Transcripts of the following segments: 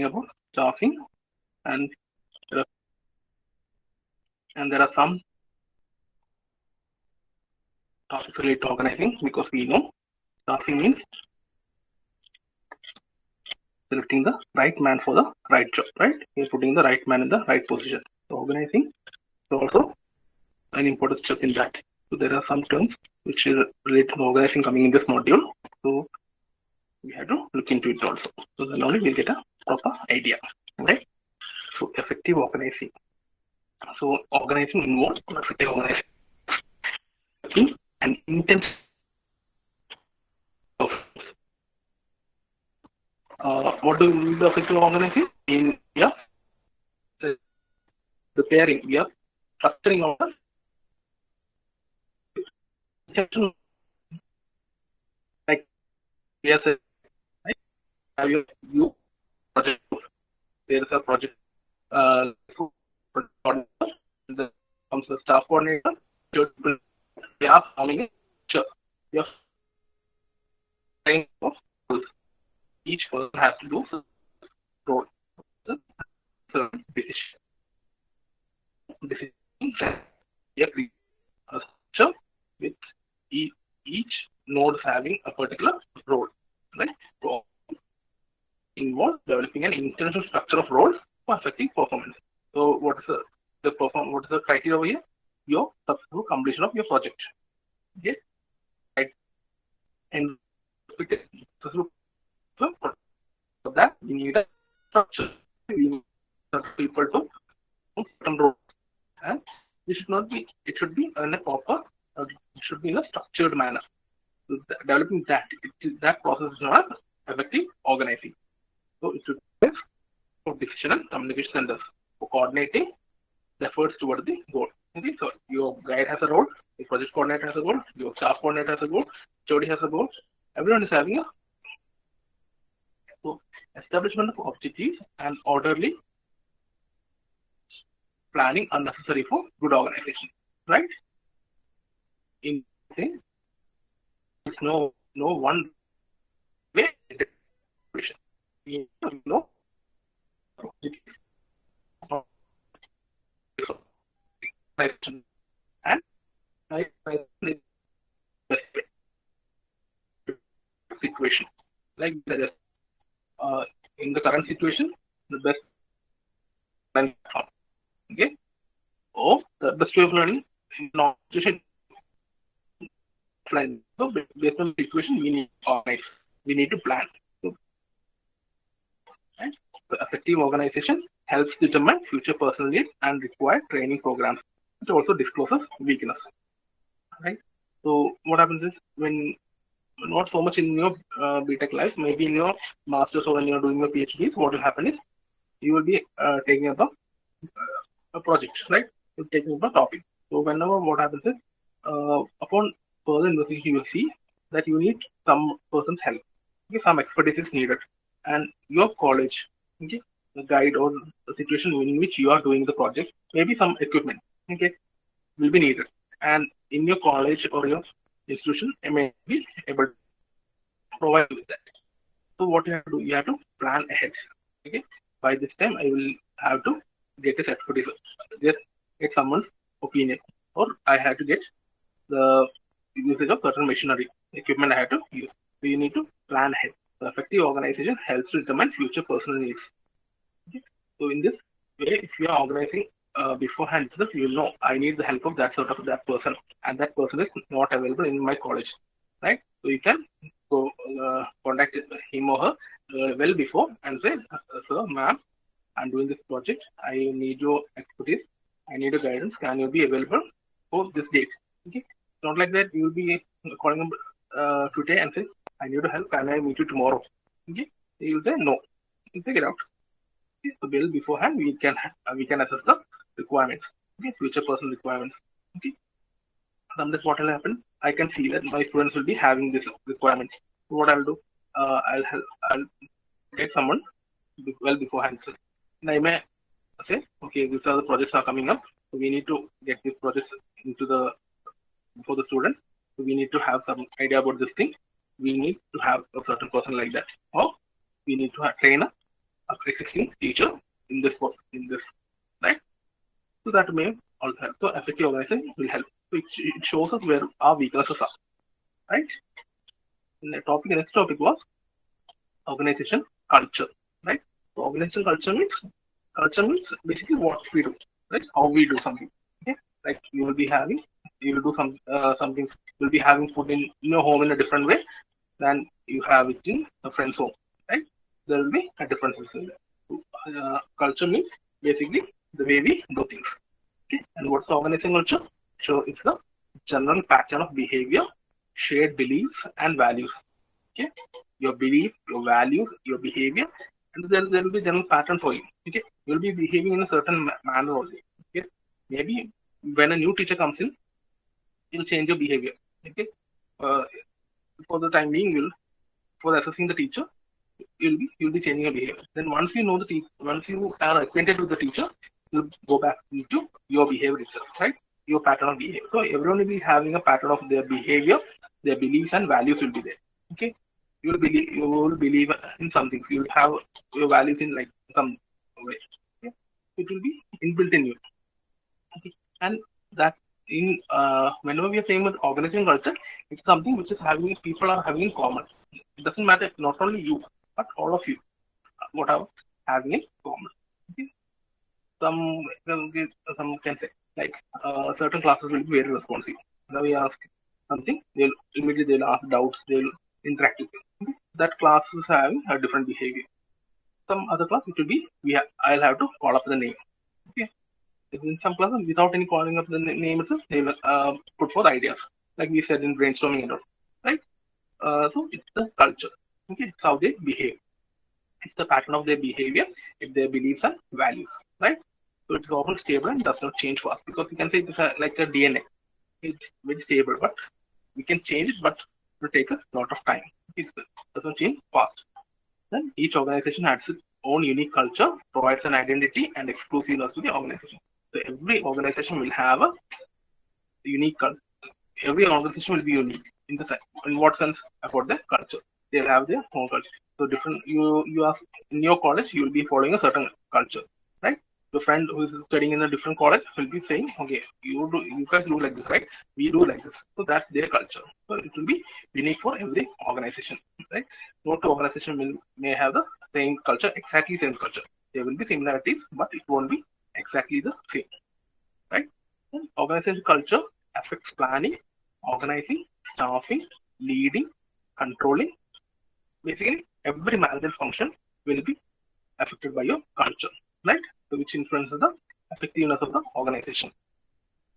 about staffing, and there are some topics related to organizing, because we know staffing means selecting the right man for the right job, right? You're putting the right man in the right position. So organizing is also an important step in that. So there are some terms which is related to organizing coming in this module. So we have to look into it also. So then only we'll get a proper idea, right? So effective organizing. So organizing involves effective organizing and intense. What do we mean by effective organizing? In preparing, we are structuring our intention, like we are saying, right? Have you project? There is a project. The comes the staff coordinator. We are forming a we are saying each person has to do role. Decision. We are creating a structure with each node having a particular role, right? So involve developing an intentional structure of roles for effective performance. So what is what is the criteria over here? Your successful completion of your project. Okay, right? And for that we need a structure. We need people to certain roles, and it should not be. It should be in a proper. It should be in a structured manner. So developing that process is known as effective organizing. So it should be for decision and communication centers for coordinating the efforts toward the goal. Okay, so your guide has a role, your project coordinator has a goal, your staff coordinator has a goal, HOD has a goal. Everyone is having a so establishment of objectives and orderly planning are necessary for good organization, right? In saying, there's no one way. You know, and situation like in the current situation, the best okay, or the best way of learning not so based on the situation we need to organize, we need to plan. So, right? So effective organization helps determine future personal needs and require training programs. It also discloses weakness, right? So what happens is when not so much in your BTech life, maybe in your masters or when you're doing your PhDs, what will happen is you will be taking up a project, right? You're taking up a topic. So whenever what happens is upon further investigation, you will see that you need some person's help. Okay, some expertise is needed, and your college, okay, the guide or the situation in which you are doing the project, maybe some equipment, okay, will be needed, and in your college or your institution, you may be able to provide with that. So what you have to do, you have to plan ahead. Okay, by this time I will have to get this expertise, get someone's opinion, or I have to get the usage of certain machinery, equipment I have to use. So you need to plan ahead. So effective organization helps to determine future personal needs. Okay? So in this way, if you are organizing beforehand, you will know I need the help of that sort of that person, and that person is not available in my college, right? So you can go contact him or her well before and say, sir, ma'am, I'm doing this project. I need your expertise. I need your guidance. Can you be available for this date? Okay. Not like that. You will be calling them today and say, I need your help. Can I meet you tomorrow? Okay. You will say no. You take it out. Okay. So well beforehand we can assess the requirements. Okay. Future person requirements. Okay. Sometimes what will happen? I can see that my students will be having this requirement. So what I'll do? I'll get someone well beforehand. And I may say, okay, these are the projects are coming up. So we need to get these projects into the for the student. So we need to have some idea about this thing. We need to have a certain person like that, or we need to train existing teacher in this right. So that may also help. So effective organization will help. So it shows us where our weaknesses are, right? The next topic was organization culture, right? So organization culture means basically what we do, right? How we do something. Okay, like you will do something. You'll be having food in your home in a different way than you have it in a friend's home, right? There will be a differences in there. So, culture means basically the way we do things. Okay, and what's organizing culture? So it's the general pattern of behavior, shared beliefs, and values. Okay, your belief, your values, your behavior, and there will be general pattern for you. Okay, you'll be behaving in a certain manner only. Okay, maybe when a new teacher comes in, you'll change your behavior. Okay, uh, for the time being, for assessing the teacher, you'll be changing your behavior. Then once you know the teacher, once you are acquainted with the teacher, you'll go back into your behavior itself, right? Your pattern of behavior. So everyone will be having a pattern of their behavior, their beliefs and values will be there. Okay, you will believe in some things. You will have your values in like some way. Okay? It will be inbuilt in you. Okay, and that in whenever we are saying about organizing culture, it's something which is having people are having in common. It doesn't matter not only you but all of you what are having in common. Okay? Some some can say like certain classes will be very responsive. Now we ask something, they'll immediately they'll ask doubts, they'll interact with you. Okay? That class is having a different behavior. Some other class it will be I'll have to call up the name. Okay. In some classes without any calling up the name itself, they will put forth ideas like we said in brainstorming and all, right? So it's the culture. Okay, it's how they behave. It's the pattern of their behavior, it's their beliefs and values, right? So it's often stable and does not change fast because we can say it's like a DNA. It's very stable, but we can change it, but it will take a lot of time. It doesn't change fast. Then each organization has its own unique culture, provides an identity and exclusiveness to the organization. So every organization will have a unique culture. Every organization will be unique in what sense about their culture. They'll have their own culture. So different you ask in your college you will be following a certain culture, right? Your friend who is studying in a different college will be saying, okay, you guys do like this, right? We do like this. So that's their culture. So it will be unique for every organization, right? No two organization may have the same culture, exactly same culture. There will be similarities, but it won't be exactly the same, right? And organization culture affects planning, organizing, staffing, leading, controlling. Basically, every management function will be affected by your culture, right? So which influences the effectiveness of the organization.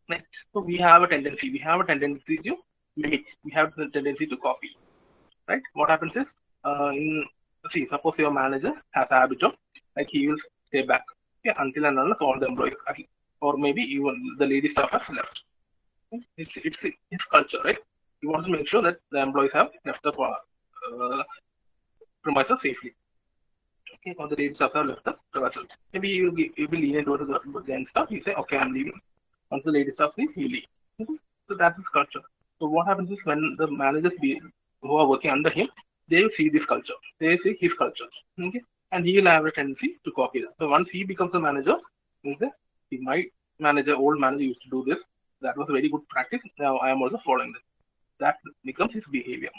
Right? So we have a tendency to mimic, we have the tendency to copy, right? What happens is, suppose your manager has a habit of, like he will stay back, okay, until and unless all the employees are, or maybe even the lady staff has left. It's his culture, right? He wants to make sure that the employees have left the premises safely. Okay, or the lady staff have left the premises. Maybe you will lean towards the young staff. You say, okay, I'm leaving. Once the lady staff leaves, he leaves. Okay? So that's his culture. So what happens is when the managers who are working under him, they will see this culture. They see his culture. Okay, and he will have a tendency to copy that. So once he becomes a manager, he say, my old manager used to do this. That was a very good practice. Now I am also following this. That becomes his behavior.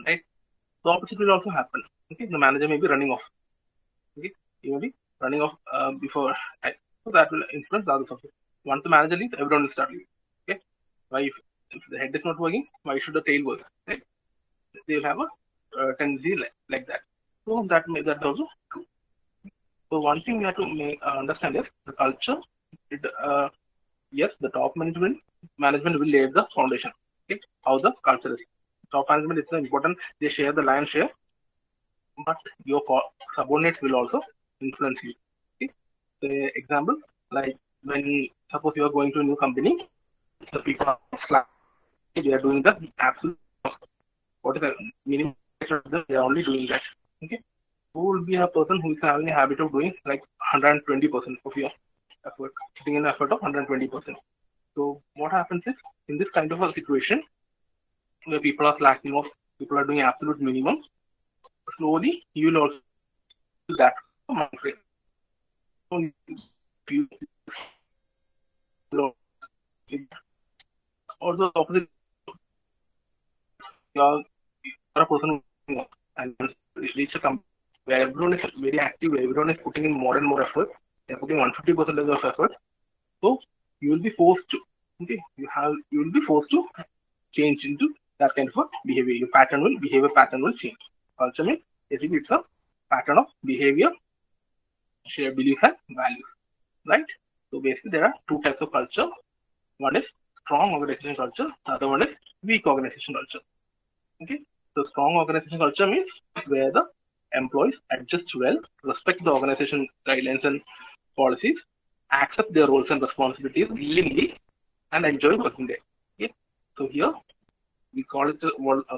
Right? The opposite will also happen. Okay, the manager may be running off. Okay, he may be running off before time. So that will influence the others also. Once the manager leaves, everyone will start leaving. Okay, why if the head is not working, why should the tail work? Right? They will have a tendency like that. So that's also true. So one thing we have to understand is the culture. Yes, the top management will lay the foundation. Okay, how the culture is. Top management is important. They share the lion's share, but your subordinates will also influence you. Okay, the example like when suppose you are going to a new company, the people are slack. They are doing the absolute. What is the minimum? They are only doing that. Okay, who will be a person who is having a habit of doing like 120% of your effort, putting in effort of 120%. So what happens is in this kind of a situation where people are slacking off, people are doing absolute minimum, slowly you will also that mind frame. Or the opposite, you're a person and reach a company where everyone is very active, everyone is putting in more and more effort, they're putting 150% of effort. So you will be forced to, okay, you will be forced to change into that kind of a behavior. Your behavior pattern will change. Culture means basically it's a pattern of behavior, shared beliefs and values, right? So basically there are two types of culture. One is strong organization culture, the other one is weak organization culture. Okay, so strong organization culture means where the employees adjust well, respect the organization guidelines and policies, accept their roles and responsibilities willingly, and enjoy working there. Okay, so here we call it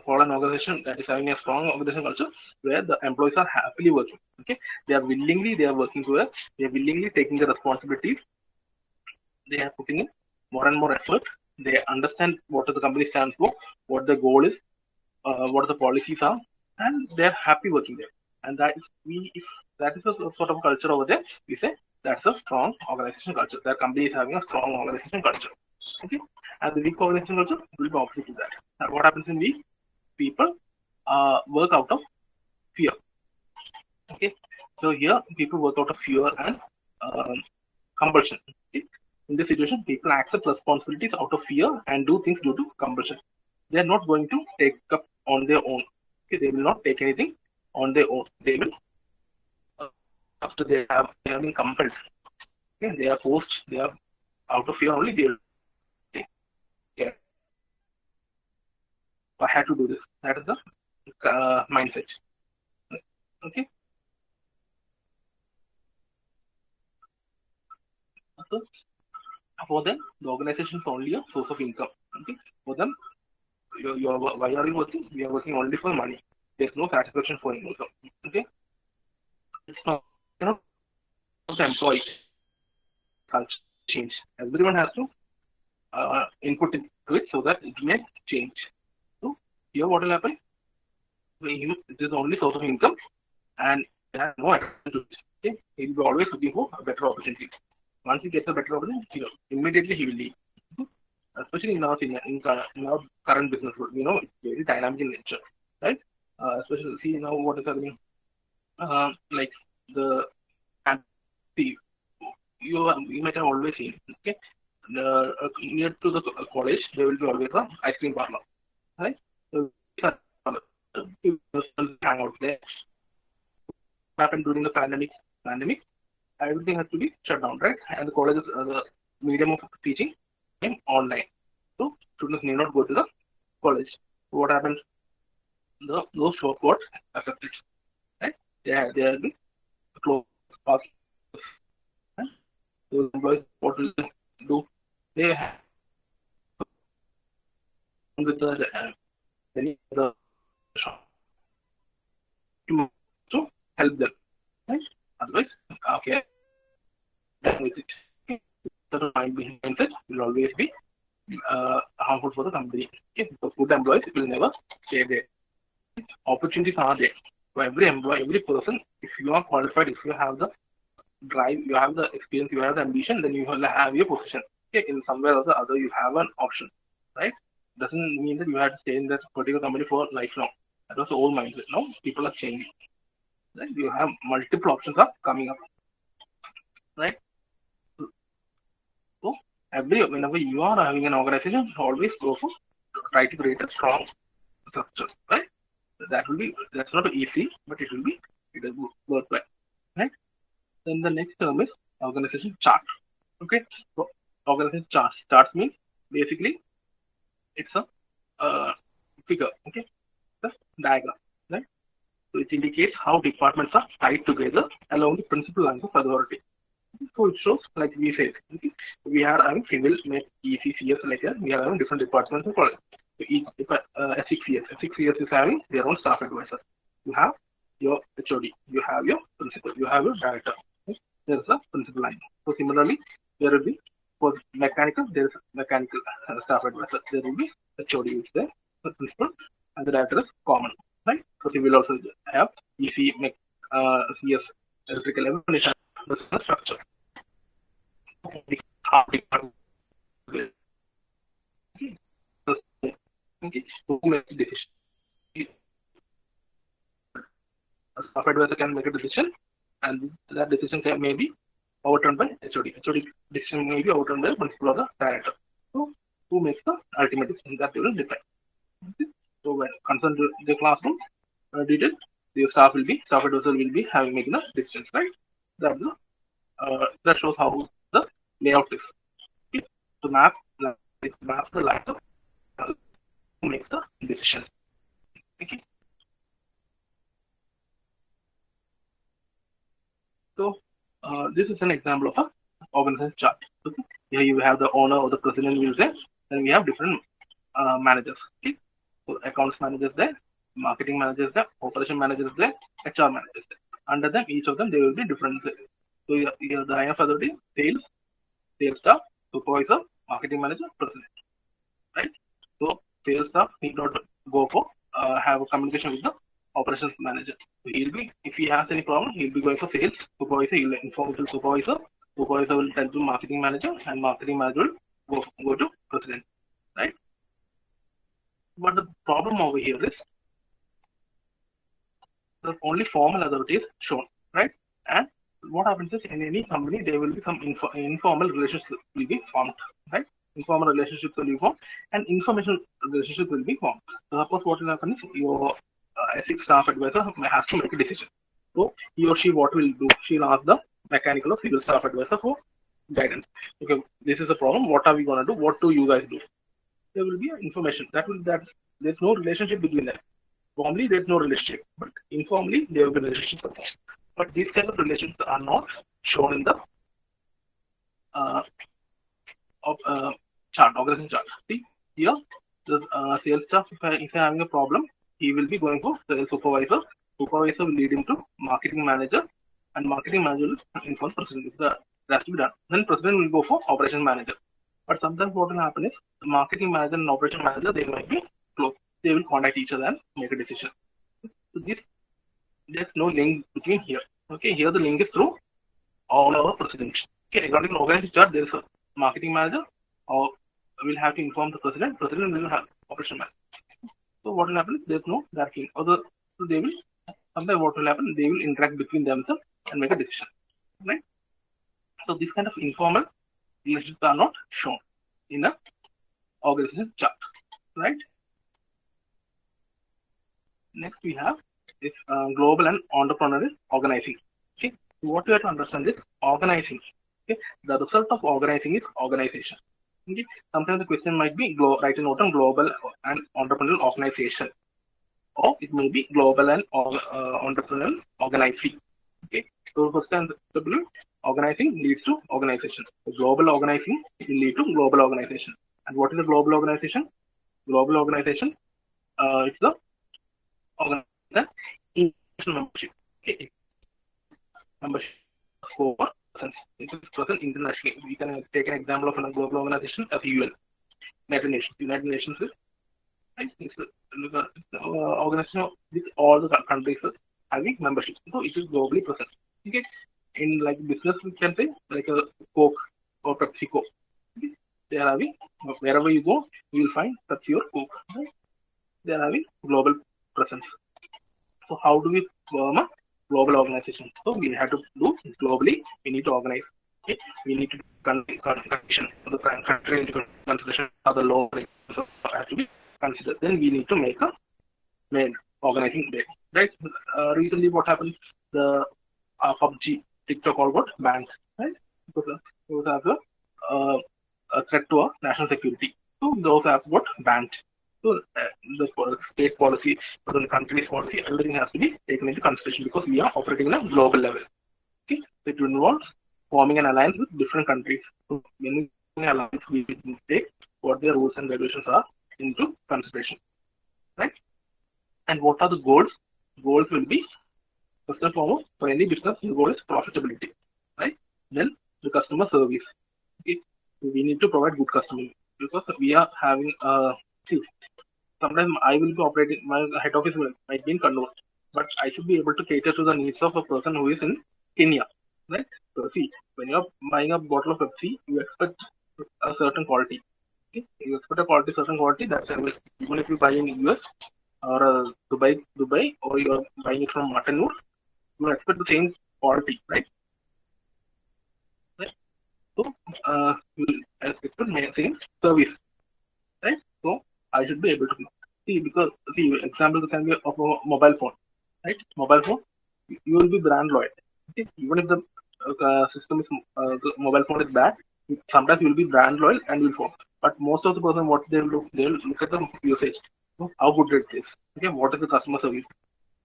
call an organization that is having a strong organization culture where the employees are happily working. Okay, they are working towards, they are willingly taking the responsibilities, they are putting in more and more effort, they understand what the company stands for, what the goal is, what the policies are, and they're happy working there. And that is if that is a sort of culture over there, we say that's a strong organization culture. That company is having a strong organization culture. Okay, and the weak organization culture will be opposite to that. And what happens in weak? People work out of fear. Okay, so here people work out of fear and compulsion. Okay? In this situation, people accept responsibilities out of fear and do things due to compulsion. They are not going to take up on their own. Okay, they will not take anything on their own. They will after they have been compelled. Okay, they are forced. They are out of fear only. They will take. Yeah, I had to do this. That is the mindset. Okay. So for them, the organization is only a source of income. Okay. For them, why are you working? We are working only for money. There's no satisfaction for income. Okay. It's not, the employee culture change. Everyone has to input into it so that it may change. So here what will happen? It is only source of income and they have no attention to it. Okay? He will be always looking for a better opportunity. Once he gets a better opportunity, immediately he will leave. Especially in our current business world, it's very dynamic in nature, right? Especially see now what is happening, like the see you might have always seen, okay, near to the college there will be always a ice cream parlor, right? So people hang out there. What happened during the pandemic? Everything has to be shut down, right? And the colleges, the medium of teaching came online. So students may not go to the college. So what happens? Those shops got affected, right? They have been closed. Those employees, what will they do? They have with any other shop to help them, right? Otherwise, okay, with it. The mind behind it will always be harmful for the company. Okay? Because good employees will never stay there. Opportunities are there for every employee, every person. If you are qualified, if you have the drive, you have the experience, you have the ambition, then you will have your position. Okay, in somewhere or the other, you have an option, right? Doesn't mean that you have to stay in that particular company for lifelong. That was the old mindset. Now people are changing. Right? You have multiple options are coming up, right? So whenever you are having an organization, always go for try to create a strong structure, right? That's not easy, but it is worthwhile, right? Then the next term is organization chart. Okay, so organization charts. Charts means basically it's a figure. Okay, the diagram, right? So it indicates how departments are tied together along the principal lines of authority. So it shows, like we said, okay, we are having civil, ECCS, like that. We are having different departments of college. So each S6CS is having their own staff advisor. You have your HOD, you have your principal, you have your director. Okay? There is a principal line. So similarly, there will be for mechanical, there is mechanical staff advisor. There will be HOD is there, the principal, and the director is common, right? So we will also have EC CS, electrical, everyone is the structure. Okay, who makes the decision? A staff advisor can make a decision, and that decision may be overturned by HOD. HOD decision may be overturned by the principal or the director. So, who makes the ultimate decision? That will decide. Okay. So, when concerned the classroom detail, the staff advisor will be making the decisions, right? That shows how the layout is. Okay. So, maps the lights of who makes the decision. Okay. So this is an example of a organization chart. Okay. Here you have the owner or the president will say, and we have different managers. Okay. So accounts managers there, marketing managers there, operation managers there, HR managers there. Under them, each of them they will be different. So here the IF authority, sales staff, supervisor, marketing manager, president. Right. So sales staff need not go for have a communication with the operations manager. So he'll be, if he has any problem, he'll be going for sales supervisor. He'll inform the supervisor. Supervisor will tell to marketing manager, and marketing manager will go to president. Right. But the problem over here is the only formal authority is shown, right? And what happens is in any company there will be some informal relationships will be formed, right? Informal relationships will be formed, and informational relationships will be formed. So suppose what will happen is your ethics staff advisor has to make a decision. So he or she what will do? She'll ask the mechanical or civil staff advisor for guidance. Okay, this is a problem. What are we gonna do? What do you guys do? There will be information there's no relationship between them. Formally, there's no relationship, but informally, there will be relationship. But these kinds of relations are not shown in the chart, organization chart. See here, the sales staff, if I'm having a problem, he will be going for sales supervisor. Supervisor will lead him to marketing manager, and marketing manager will inform president. If that has to be done, then president will go for operation manager. But sometimes what will happen is the marketing manager and operation manager, they might be close. They will contact each other and make a decision. So there's no link between here. Okay, here the link is through all our president. Okay, regarding the organization chart, there is a marketing manager, or will have to inform the president. President will have operation manager. So what will happen is there's no direct link. So they will sometimes what will happen, they will interact between themselves and make a decision. Right? So this kind of informal relationships are not shown in a organization chart. Right? Next we have is global and entrepreneurial organizing. Okay, so what we have to understand is organizing. Okay, the result of organizing is organization. Okay, sometimes the question might be write a note on global and entrepreneurial organization, or it may be global and entrepreneurial organizing. Okay, so first and organizing leads to organization. So global organizing will lead to global organization. And what is a global organization? Global organization, it's the organization international membership. Okay. Membership for persons. It is present internationally. We can take an example of a global organization as UN, United Nations. United Nations is organization with all the countries having membership. So it is globally present. Okay. In like business, we can say like a Coke or PepsiCo. Okay. They are having, wherever you go, you will find Pepsi or Coke. Right? They are having global presence. So how do we form a global organization? So we have to do globally. We need to organize. Okay? We need to condition the country into consideration of the law. So have to be considered. Then we need to make a main organizing day. Right? Recently, what happened? The PUBG, TikTok all got banned. Right? Because it was a threat to our national security. So those apps got banned. So the state policy, the country's policy, everything has to be taken into consideration because we are operating on a global level. Okay, so it involves forming an alliance with different countries. So when we form an alliance, we take what their rules and regulations are into consideration, right? And what are the goals? Goals will be first and foremost for any business. The goal is profitability, right? Then the customer service. Okay, so we need to provide good customer because we are having sometimes I will be operating, my head office might be in Kannur. but I should be able to cater to the needs of a person who is in Kenya, right? So see, when you're buying a bottle of Pepsi, you expect a certain quality. Okay? You expect a quality, certain quality. That's even if you buy in US or Dubai, or you're buying it from Matanur, you expect the same quality, right? Right. So you expect the same service, right? So I should be able to see, because see, example can be of a mobile phone, right? Mobile phone, you will be brand loyal. Okay? Even if the system is the mobile phone is bad, sometimes you will be brand loyal and will phone. But most of the person, what they will do, they will look at the usage, how good it is. Okay, what is the customer service?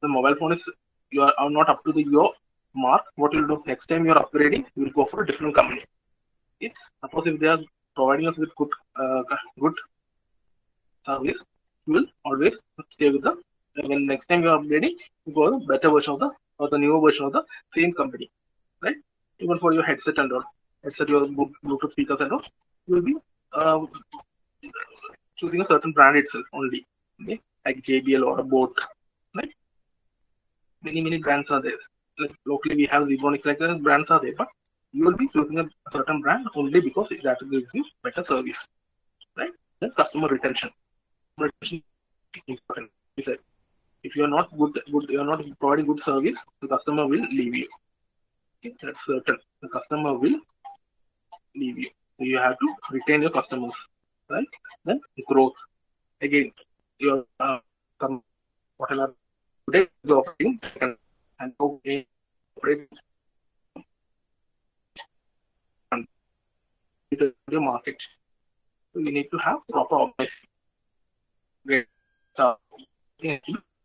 The mobile phone is, you are not up to your mark. What you will do next time you are upgrading, you will go for a different company. Okay? Suppose if they are providing us with good service, you will always stay with the, when next time you are upgrading, you go the better version of the, or the newer version of the same company, right? Even for your headset and all, headset, your Bluetooth speakers and all, you will be uh, choosing a certain brand itself only, okay? Like JBL or a Boat, right? Many brands are there. Like locally we have Zebronics, like the brands are there, but you will be choosing a certain brand only because that gives you better service, right? Then customer retention. Retention is important. If you are not you are not providing good service, the customer will leave you. Okay? That's certain. The customer will leave you. So you have to retain your customers, right? Then growth. Again, your whatever today is offering and how they operate the market. So you need to have proper organization.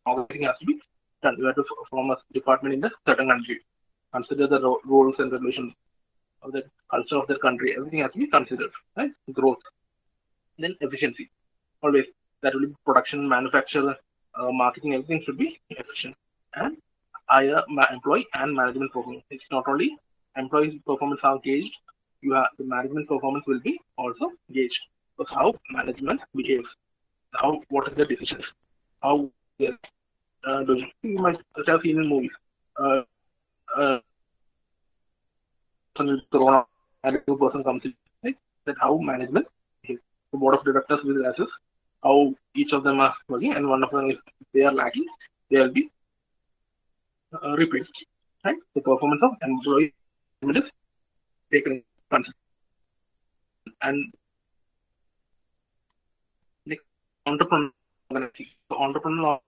Organizing has to be done. You have to form a department in the certain country. Consider the rules and regulations of the culture of the country. Everything has to be considered, right? Growth. Then efficiency. Always that will be production, manufacture, marketing. Everything should be efficient. And higher employee and management performance. It's not only employees' performance are gauged. You have the management performance will be also gauged. Because how management behaves, what are the decisions, how they are doing. You might have seen in movies. Uh, Corona and a new person comes in, right? That how management behaves. The board of directors will assess how each of them are working, and one of them, if they are lacking, they will be replaced. Right? The performance of employee is taken consideration. And next, entrepreneurial organization. So entrepreneurial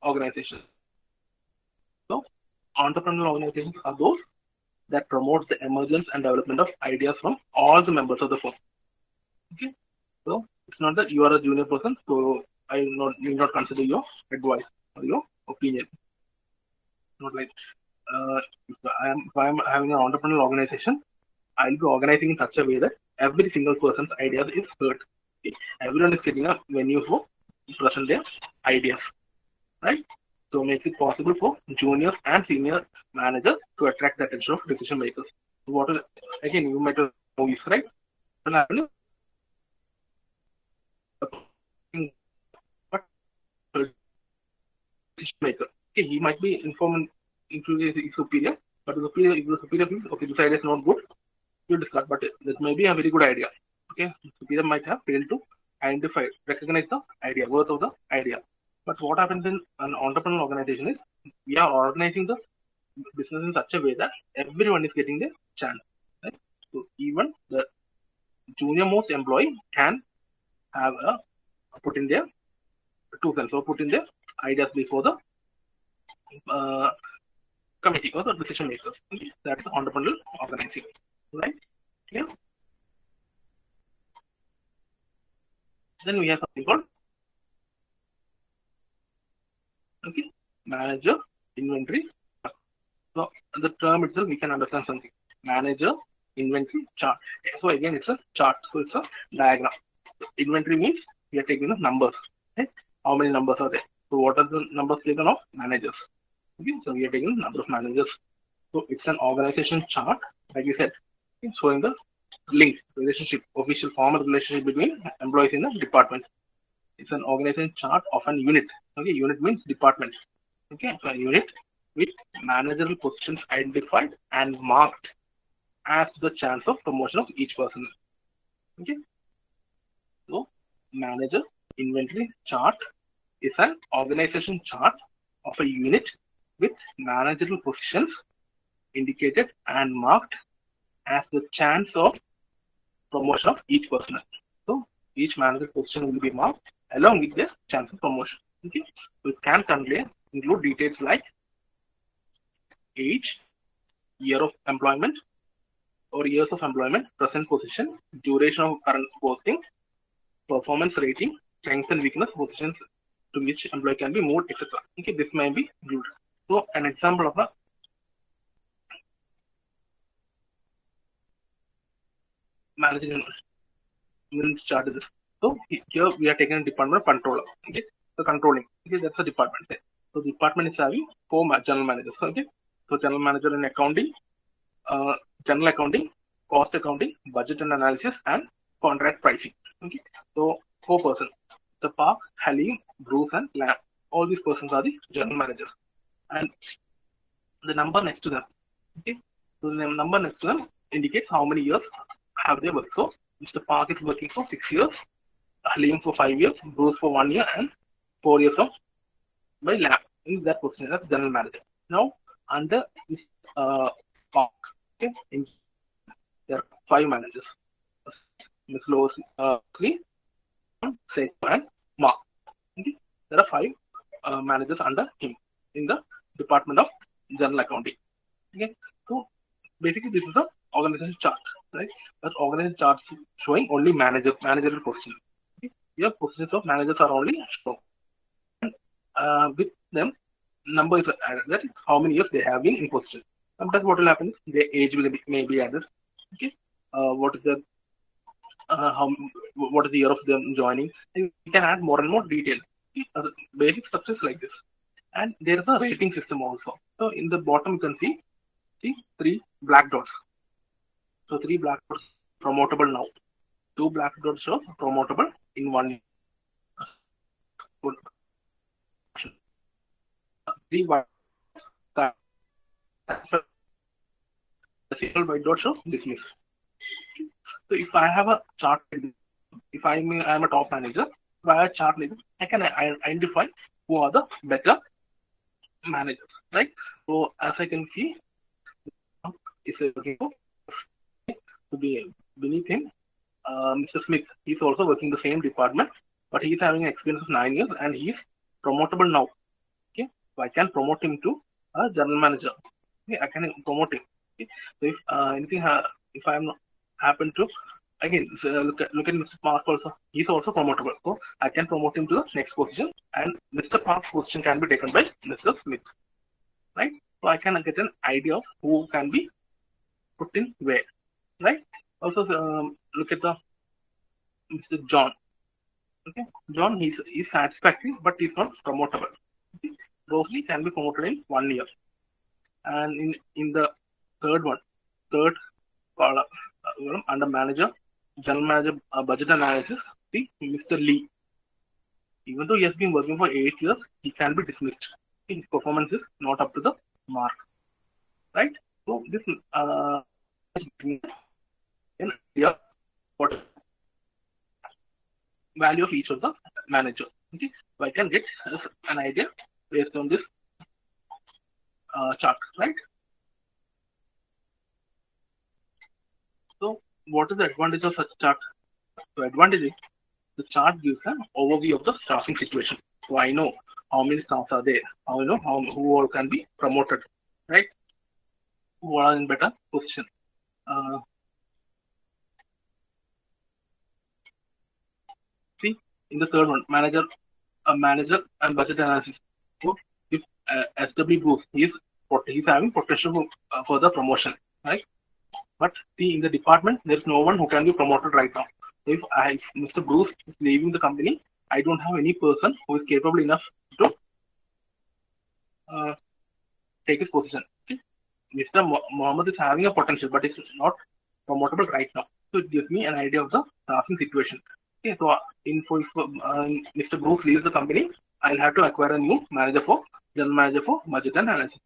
organizations. So entrepreneurial organizations are those that promote the emergence and development of ideas from all the members of the firm. Okay, so it's not that you are a junior person, so I need not consider your advice or your opinion. Not like if I am having an entrepreneurial organization, I'll be organizing in such a way that every single person's ideas is heard. Okay? Everyone is getting a venue for present their ideas, right? So makes it possible for juniors and senior managers to attract the attention of decision makers. What is, again, you might have movies, right? What happens? But decision maker, okay, he might be informed into his superior, but the superior feels, okay, this idea is not good, you discard, but this may be a very good idea. Okay, superior might have failed to identify, recognize the idea, worth of the idea. But what happens in an entrepreneurial organization is we are organizing the business in such a way that everyone is getting their chance. Right? So even the junior most employee can have a put in their 2 cents or put in their ideas before the committee or the decision makers. Okay? That is entrepreneurial organizing. Right? Yeah. Then we have something called manager, inventory. So the term itself, we can understand something. Manager, inventory, chart. So again, it's a chart. So it's a diagram. So inventory means we are taking the numbers. Okay? How many numbers are there? So what are the numbers taken of managers? Okay, so we are taking the number of managers. So it's an organization chart, like you said, it's showing the link, relationship, official formal relationship between employees in the department. It's an organization chart of an unit. Okay, unit means department. Okay, so a unit with managerial positions identified and marked as the chance of promotion of each person. Okay, so manager inventory chart is an organization chart of a unit with managerial positions indicated and marked as the chance of promotion of each person. So each manager position will be marked along with the chance of promotion. Okay, so it can include details like age, year of employment or years of employment, present position, duration of current posting, performance rating, strength and weakness, positions to which employee can be moved, etc. Okay, this may be included. So an example of a management chart is this. So here we are taking a department of controller. Okay, so controlling. Okay, that's a department. So the department is having 4 general managers. Okay, so general manager in accounting, general accounting, cost accounting, budget and analysis, and contract pricing. Okay, so 4 persons. The Park, Halim, Bruce, and Lamb. All these persons are the general managers, and the number next to them. Okay, so the number next to them indicates how many years have they worked. So Mr. Park is working for 6 years, Halim for 5 years, Bruce for 1 year, and 4 years of by Lamb in that position as general manager. Now under this Park, okay, there are 5 managers: Ms. Lois, Seiko, and Mark. Okay, there are 5 managers under him in the department of general accounting. Okay, so basically this is the organization chart, right? That organization chart showing only managerial positions. Okay? Here positions of managers are only shown. And, with them, number is added, that is how many years they have been in position. Sometimes what will happen is their age may be added. Okay, what is the what is the year of them joining? And we can add more and more detail. Okay? Basic structures like this, and there is a rating system also. So in the bottom you can see 3 black dots. So 3 black dots promotable now. 2 black dots show promotable in 1 year. 3 white dots. The single white dot shows dismiss. So if I have a chart, if I am a top manager, if I have a chart like this, I can identify who are the better managers, right? So as I can see, is working for to be beneath him, Mr. Smith. He's also working the same department, but he's having an experience of 9 years and he's promotable now. Okay, so I can promote him to a general manager. Okay, I can promote him. Okay, so if anything, if I am not happen to again look at Mr. Park also, he's also promotable. So I can promote him to the next position, and Mr. Park's position can be taken by Mr. Smith, right? So I can get an idea of who can be put in where, right? Also look at the Mr. John. Okay, John, he's satisfactory, but he's not promotable. Okay? Rosalie can be promoted in 1 year, and in the third column under manager, general manager, budget analysis, see Mr. Lee. Even though he has been working for 8 years, he can be dismissed. His performance is not up to the mark, right? So this an idea what value of each of the manager. Okay, so I can get an idea based on this chart, right? So what is the advantage of such chart? So advantage is the chart gives an overview of the staffing situation. So I know how many staffs are there. I know who all can be promoted, right? Who are in better position. See in the third one, manager and budget analysis. So if SW Bruce, he's having potential for the promotion, right? But see in the department, there is no one who can be promoted right now. If Mr. Bruce is leaving the company, I don't have any person who is capable enough to take his position. Okay? Mr. Mohammed is having a potential, but it's not promotable right now. So it gives me an idea of the staffing situation. Okay, so if Mr. Bruce leaves the company, I'll have to acquire a new general manager for budget and analysis,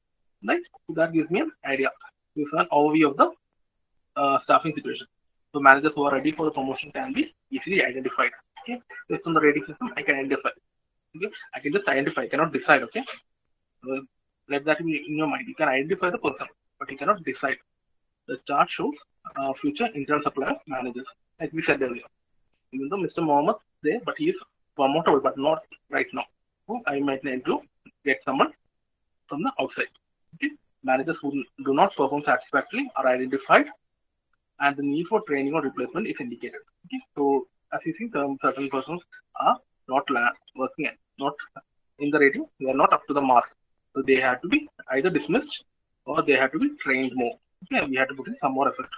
right? So that gives me an idea. Gives an overview of the staffing situation. So managers who are ready for the promotion can be easily identified. Okay, based on the rating system, I can identify. Okay, I can just identify. I cannot decide. Okay, let that be in your mind. You can identify the person, but you cannot decide. The chart shows future internal supplier managers, like we said earlier. Even though Mr. Mohammed is there, but he is promotable, but not right now. So I might need to get someone from the outside. Okay? Managers who do not perform satisfactorily are identified, and the need for training or replacement is indicated. Okay? So as you see, certain persons are not working, not in the rating, they are not up to the mark. So they have to be either dismissed or they have to be trained more. Okay, we have to put in some more effort.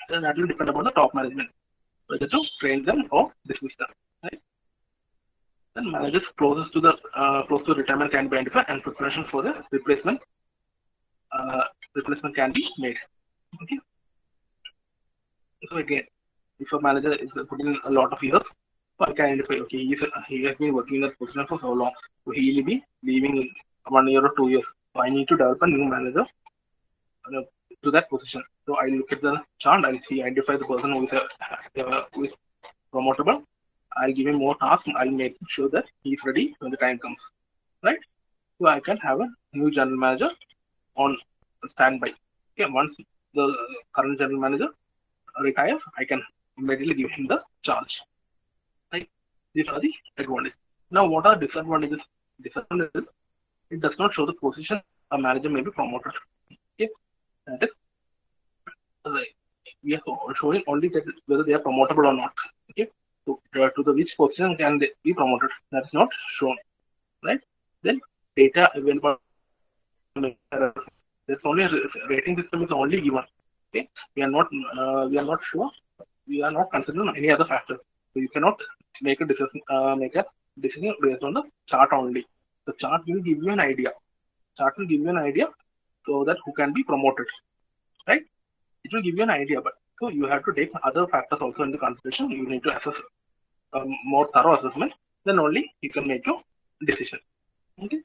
So that will depend upon the top management, whether to train them or dismiss them. Right? Then managers close to retirement can be identified, and preparation for the replacement can be made. Okay. So again, if a manager is putting in a lot of years, so I can identify, okay, he has been working in that position for so long, so he will be leaving in 1 year or 2 years. So I need to develop a new manager to that position. So I look at the chart, I'll see, identify the person who is promotable. I'll give him more tasks. I'll make sure that he's ready when the time comes, right? So I can have a new general manager on standby. Okay, once the current general manager retires, I can immediately give him the charge. Right? These are the advantages. Now, what are disadvantages? Disadvantages: it does not show the position a manager may be promoted. Okay, that is we are showing only that whether they are promotable or not. Okay, so to the which position can they be promoted? That is not shown, right? Then data available. There's only a rating system is only given. Okay, we are not sure. We are not considering any other factors. So you cannot make a decision based on the chart only. The chart will give you an idea. Chart will give you an idea so that who can be promoted, right? It will give you an idea, but so you have to take other factors also into consideration. You need to assess more thorough assessment. Then only you can make your decision. Okay.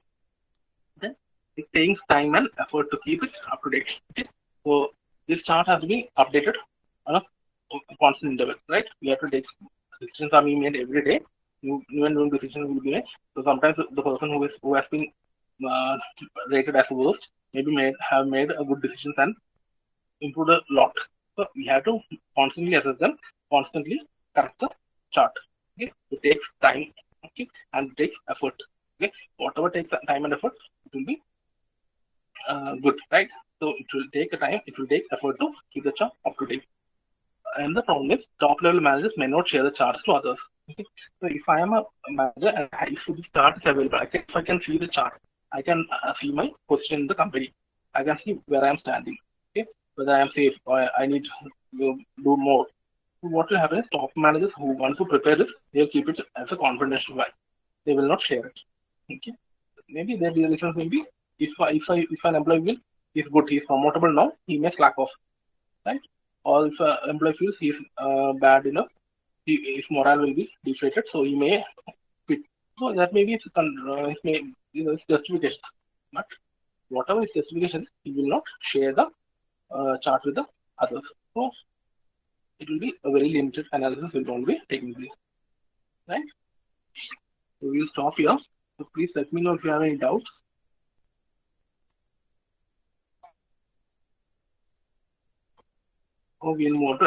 Then it takes time and effort to keep it up to date. Okay. So this chart has to be updated on a constant interval, right? We have to take decisions are being made every day. New and new decisions will be made. So sometimes the person who has been rated as worst maybe have made a good decisions and improved a lot. So we have to constantly assess them, constantly correct the chart. Okay, it takes time, okay, and it takes effort. Okay, whatever takes time and effort, it will be good, right? So it will take a time, it will take effort to keep the chart up to date. And the problem is, top level managers may not share the charts to others. Okay? So if I am a manager and if the chart is available, if I can see the chart, I can see my position in the company. I can see where I am standing. Okay, whether I am safe or I need to do more. So what will happen is top managers who want to prepare this, they'll keep it as a confidential file. They will not share it. Okay, maybe their reasons may be if an employee is good, he is promotable now, he may slack off, right? Or if an employee feels he is bad enough, his morale will be deflated, so he may quit. So that may be it's justification. But whatever is justification, he will not share the chart with the others. So it will be a very limited analysis will only be taking place. Right? So we'll stop here. So please let me know if you have any doubts. Or we'll move on to